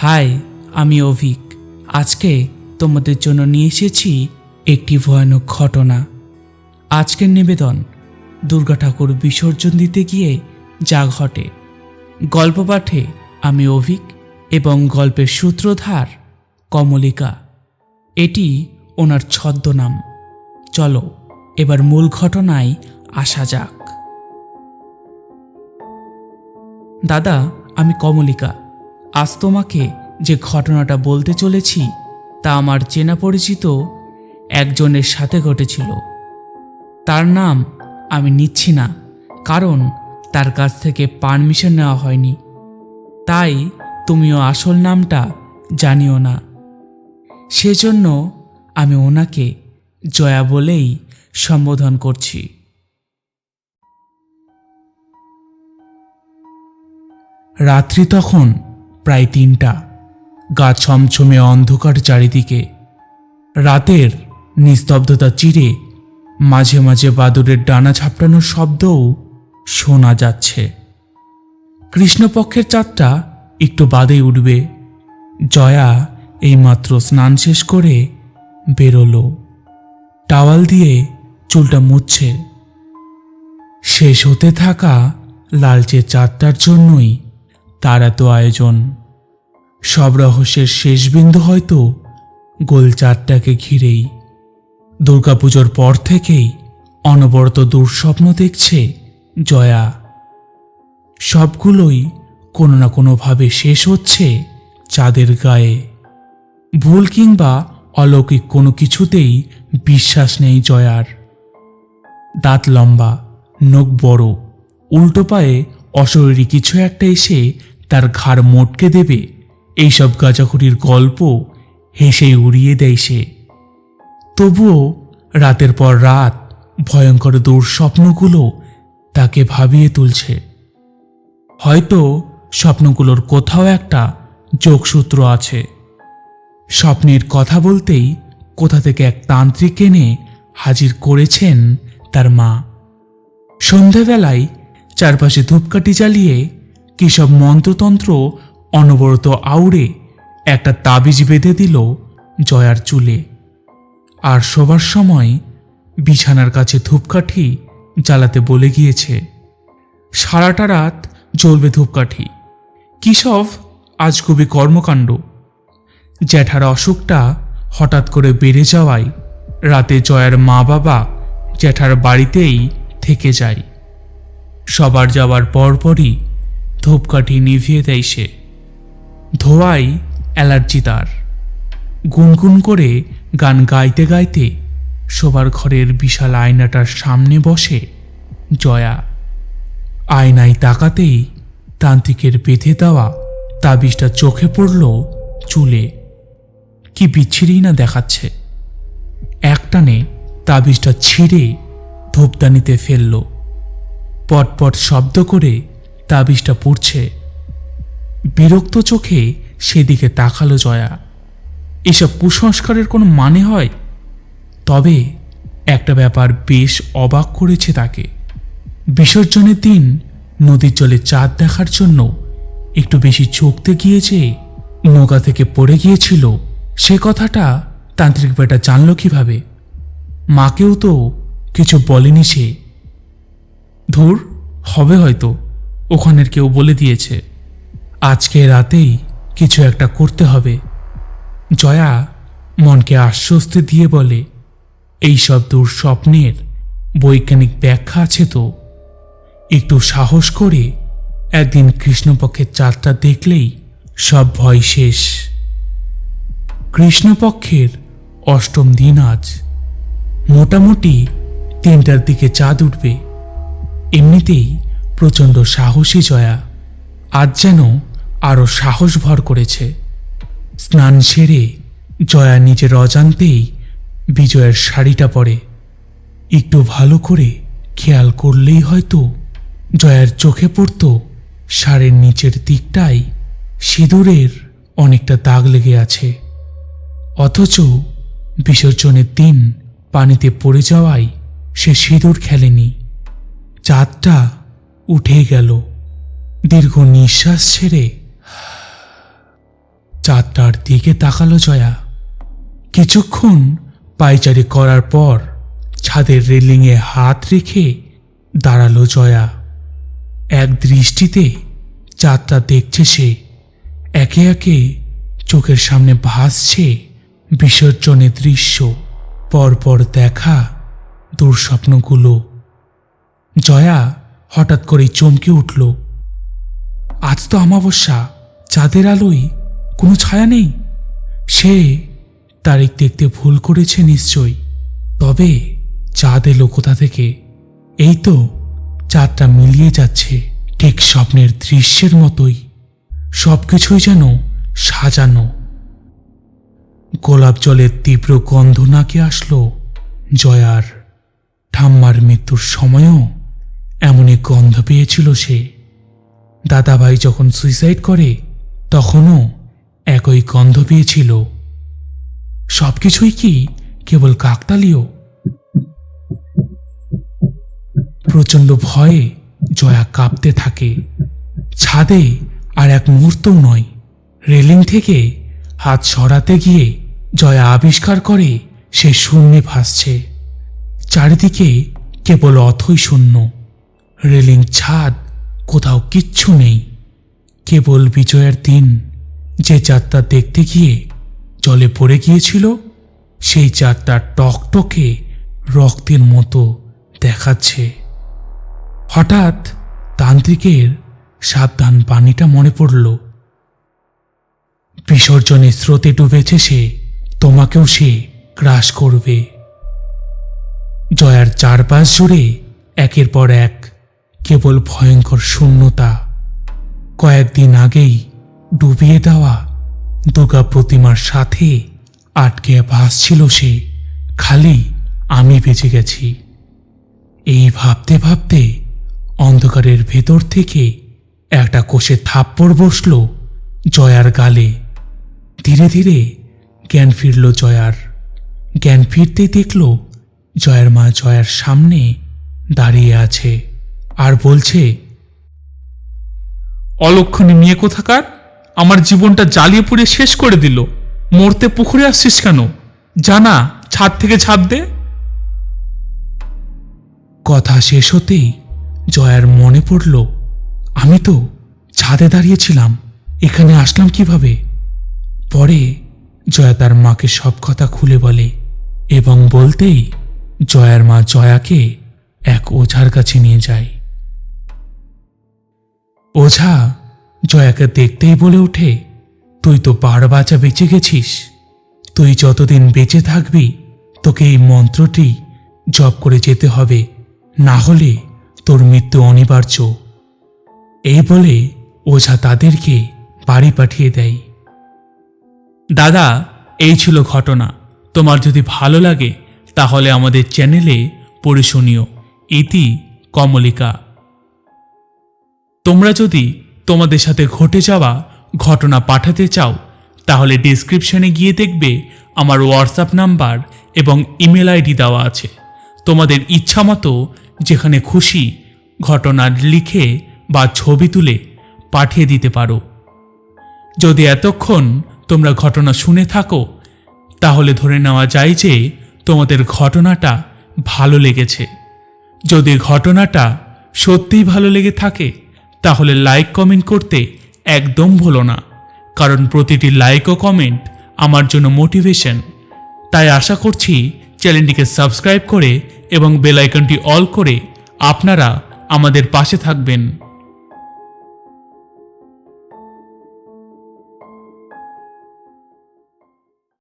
High, আমি অভিক। আজকে তোমাদের জন্য নিয়ে এসেছি একটি ভয়ানক ঘটনা। আজকের নিবেদন দুর্গা ঠাকুর বিসর্জন দিতে গিয়ে যা ঘটে। গল্প পাঠে আমি অভিক এবং গল্পের সূত্রধার কমলিকা। এটি ওনার ছদ্মনাম। চলো এবার মূল ঘটনায় আসা যাক। দাদা, আমি কমলিকা। আজ তোমাকে যে ঘটনাটা বলতে চলেছি তা আমার চেনা পরিচিত একজনের সাথে ঘটেছিল। তার নাম আমি নিচ্ছি না, কারণ তার কাছ থেকে পারমিশন নেওয়া হয়নি। তাই তুমিও আসল নামটা জানিও না। সেজন্য আমি ওনাকে জয়া বলেই সম্বোধন করছি। রাত্রি তখন প্রায় ৩টা। গা ছমছমে অন্ধকার চারিদিকে। রাতের নিস্তব্ধতা চিরে মাঝে মাঝে বাদুড়ের ডানা ঝাপটানোর শব্দও শোনা যাচ্ছে। কৃষ্ণপক্ষের চাঁদটা একটু বাদেই উঠবে। জয়া এইমাত্র স্নান শেষ করে বেরোলো। টাওয়াল দিয়ে চুলটা মুছছে। শেষ হতে থাকা লালচে চাঁদটার জন্যই তার এত আয়োজন। সব রহস্যের শেষ বিন্দু হয়তো গোল চাঁদটাকে ঘিরেই। দুর্গাপুজোর পর থেকেই অনবরত দুঃস্বপ্ন দেখছে জয়া। সবগুলোই কোনো না কোনোভাবে শেষ হচ্ছে চাঁদের গায়ে। ভুল কিংবা অলৌকিক কোনো কিছুতেই বিশ্বাস নেই জয়ার। দাঁত লম্বা, নখ বড়, উল্টো পায়ে অশরীরী কিছু একটা এসে তার ঘাড় মোটকে দেবে, এইসব গাঁজাখুরির গল্প হেসেই উড়িয়ে দেয় সে। তবুও রাতের পর রাত ভয়ঙ্কর দুঃস্বপ্নগুলো তাকে ভাবিয়ে তুলছে। হয়তো স্বপ্নগুলোর কোথাও একটা যোগসূত্র আছে। স্বপ্নের কথা বলতেই কোথা থেকে এক তান্ত্রিক এনে হাজির করেছেন তার মা। সন্ধেবেলায় চারপাশে ধূপকাঠি জ্বালিয়ে কি সব মন্ত্রতন্ত্র অনবরত আউড়ে একটা তাবিজ বেঁধে দিল জয়ার চুলে। আর শোবার সময় বিছানার কাছে ধূপকাঠি জ্বালাতে বলে গিয়েছে। সারাটা রাত জ্বলবে ধূপকাঠি। কি সব আজগুবি কর্মকাণ্ড। জ্যাঠার অসুখটা হঠাৎ করে বেড়ে যাওয়ায় রাতে জয়ার মা বাবা জ্যাঠার বাড়িতেই থেকে যায়। সবার যাওয়ার পরপরই ধূপকাঠি নিভিয়ে দেয় সে। ধোঁয়ায় অ্যালার্জি তার। গুনগুন করে গান গাইতে গাইতে শোবার ঘরের বিশাল আয়নাটার সামনে বসে জয়া। আয়নায় তাকাতেই তান্ত্রিকের বেঁধে দেওয়া তাবিজটা চোখে পড়ল চুলে। কি বিচ্ছিরি না দেখাচ্ছে। একটানে তাবিজটা ছিঁড়ে ধূপদানিতে ফেলল। পটপট শব্দ করে তাবিজটা পড়ছে। বিরক্ত চোখে সেদিকে তাকালো জয়া। এসব কুসংস্কারের কোনো মানে হয়? তবে একটা ব্যাপার বেশ অবাক করেছে তাকে। বিসর্জনের দিন নদীর জলে চাঁদ দেখার জন্য একটু বেশি চোখতে গিয়েছে নৌকা থেকে পড়ে গিয়েছিল, সে কথাটা তান্ত্রিক বেটা জানল কিভাবে? মাকেও তো কিছু বলেনি সে। ধুর, হবে হয়তো ওখানের কেউ বলে দিয়েছে। আজকে রাতেই কিছু একটা করতে হবে। জয়া মনকে আশ্বস্তি দিয়ে বলে, এইসব দুঃস্বপ্নের বৈজ্ঞানিক ব্যাখ্যা আছে তো। একটু সাহস করে একদিন কৃষ্ণপক্ষের চাঁদটা দেখলেই সব ভয় শেষ। কৃষ্ণপক্ষের ৮ম দিন আজ। মোটামুটি ৩টার দিকে চাঁদ উঠবে। এমনিতেই প্রচণ্ড সাহসী জয়া। আজ যেন আরো সাহস ভর করেছে। স্নান সেরে জয়া নিজের অজান্তেই বিজয়ের শাড়িটা পরে। একটু ভালো করে খেয়াল করলেই হয়তো জয়ার চোখে পড়ত শাড়ির নিচের দিকটায় সিঁদুরের অনেকটা দাগ লেগে আছে। অথচ বিসর্জনের দিন পানিতে পড়ে যাওয়ায় সে সিঁদুর খেলেনি। চাঁদটা উঠে গেল। দীর্ঘ নিঃশ্বাস ছেড়ে তার দিকে তাকালো জয়া। কিছুক্ষণ পায়চারি করার পর ছাদের রেলিংয়ে হাত রেখে দাঁড়ালো জয়া। এক দৃষ্টিতে চাঁদটা দেখছে সে। একে একে চোখের সামনে ভাসছে বিসর্জনের দৃশ্য, পরপর দেখা দুঃস্বপ্নগুলো। জয়া হঠাৎ করে চমকে উঠল। আজ তো অমাবস্যা, চাঁদের আলোয় কোনো ছায়া নেই। সে তারিখ দেখতে ভুল করেছে নিশ্চয়। তবে চাঁদ এলো কোথা থেকে? এই তো চাঁদটা মিলিয়ে যাচ্ছে ঠিক স্বপ্নের দৃশ্যের মতোই। সবকিছুই যেন সাজানো। গোলাপ জলের তীব্র গন্ধ নাকে আসলো জয়ার। ঠাম্মার মৃত্যুর সময়ও এমনই গন্ধ পেয়েছিল সে। দাদাভাই যখন সুইসাইড করে তখনও একই গন্ধ পেয়েছিল। সবকিছুই কি কেবল কাকতালীয়? প্রচণ্ড ভয়ে জয়া কাঁপতে থাকে। ছাদে আর এক মুহূর্তও নয়। রেলিং থেকে হাত সরাতে গিয়ে জয়া আবিষ্কার করে সে শূন্যে ভাসছে। চারিদিকে কেবল অথই শূন্য। রেলিং, ছাদ, কোথাও কিচ্ছু নেই। কেবল বিজয়ের দিন যে চাঁদটা দেখতে গিয়ে জলে পড়ে গিয়েছিল, সেই চাঁদটা টকটকে রক্তের মতো দেখাচ্ছে। হঠাৎ তান্ত্রিকের সাবধান বাণীটা মনে পড়ল। বিসর্জনের স্রোতে ডুবেছে সে, তোমাকেও সে গ্রাস করবে। জয়ার চারপাশ জুড়ে একের পর এক কেবল ভয়ঙ্কর শূন্যতা। কয়েকদিন আগেই ডুবিয়ে দেওয়া দুর্গা প্রতিমার সাথে আটকে ভাসছিল সে। খালি আমি বেঁচে গেছি। এই ভাবতে ভাবতে অন্ধকারের ভেতর থেকে একটা কোষে থাপ্পড় বসল জয়ার গালে। ধীরে ধীরে জ্ঞান ফিরল জয়ার। জ্ঞান ফিরতেই দেখল জয়ার মা জয়ার সামনে দাঁড়িয়ে আছে আর বলছে, অলক্ষণী মেয়ে কোথাকার, আমার জীবনটা জ্বালিয়ে পুড়িয়ে শেষ করে দিল। মরতে পুকুরে আসছিস কেন? জানা, ছাদ থেকে ঝাঁপ দে। কথা শেষ হতেই জয়ার মনে পড়ল, আমি তো ছাদে দাঁড়িয়েছিলাম, এখানে আসলাম কিভাবে? পরে জয়া তার মাকে সব কথা খুলে বলে এবং বলতেই জয়ার মা জয়াকে এক ওঝার কাছে নিয়ে যায়। ওঝা জয়াকে দেখতেই বলে ওঠে, তুই তো 12 বাঁচা বেঁচে গেছিস। তুই যতদিন বেঁচে থাকবি তোকে এই মন্ত্রটি জপ করে যেতে হবে, না হলে তোর মৃত্যু অনিবার্য। এই বলে ওঝা তাদেরকে বাড়ি পাঠিয়ে দেয়। দাদা, এই ছিল ঘটনা। তোমার যদি ভালো লাগে তাহলে আমাদের চ্যানেলে পড়ে শুনিও। ইতি কমলিকা। তোমরা যদি তোমাদের সাথে ঘটে যাওয়া ঘটনা পাঠাতে চাও তাহলে ডেসক্রিপশনে গিয়ে দেখবে আমার হোয়াটসঅ্যাপ নাম্বার এবং ইমেল আইডি দেওয়া আছে। তোমাদের ইচ্ছামতো যেখানে খুশি ঘটনা লিখে বা ছবি তুলে পাঠিয়ে দিতে পারো। যদি এতক্ষণ তোমরা ঘটনা শুনে থাকো তাহলে ধরে নেওয়া যায় যে তোমাদের ঘটনাটা ভালো লেগেছে। যদি ঘটনাটা সত্যিই ভালো লেগে থাকে তাহলে লাইক কমেন্ট করতে একদম ভুলো না, কারণ প্রতিটি লাইক ও কমেন্ট আমার জন্য মোটিভেশন। তাই আশা করছি চ্যানেলটিকে সাবস্ক্রাইব করে এবং বেল আইকনটি অল করে আপনারা আমাদের পাশে থাকবেন।